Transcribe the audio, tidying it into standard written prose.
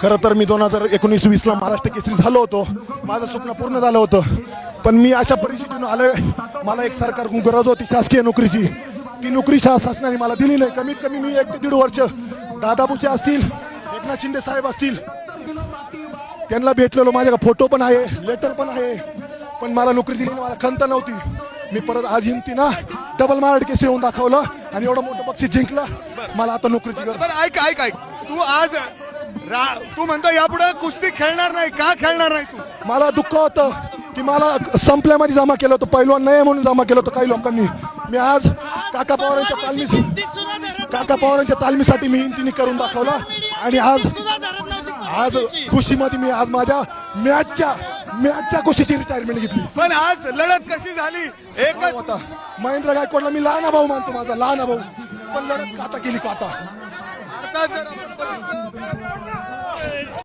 खरं तर मी 2019-20ला महाराष्ट्र केसरी झालो होतो. माझं स्वप्न पूर्ण झालं होतं. पण मी अशा परिस्थितीतून आलोय. मला एक सरकारकडून गरज होती शासकीय नोकरीची. ती नोकरी शासनाने मला दिली नाही. कमीत कमी मी 1 ते 1.5 वर्ष दादा भुसे असतील, एकनाथ शिंदे साहेब असतील, त्यांना भेटलेलो. माझ्याकडे फोटो पण आहे, लेटर पण आहे. पण मला नोकरी दिली नाही. मला खंत नव्हती. मी परत आज हिमतीनं डबल महाराष्ट्र केसरी होऊन दाखवलं आणि एवढं मोठं बक्षीस जिंकलं. मला आता नोकरीची गरज. बरं ऐक तू आज तू म्हणतो यापुढे कुस्ती खेळणार नाही. का खेळणार नाही तू? मला दुःख होतं की मला संपल्यामध्ये जमा केलं होतं. पैलवान नाही म्हणून जमा केलं होतं काही लोकांनी. मी आज काका पवारांच्या तालमीसाठी मी हिमतीने करून दाखवलं. आणि आज खुशीमध्ये मी आज माझ्या मॅचच्या कुस्तीची रिटायरमेंट घेतली. पण आज लढत कशी झाली? एकच होता महेंद्र गायकवाडला मी लहान भाऊ मानतो, माझा लहान भाऊ. पण लढत काटा केली काटा. आता जर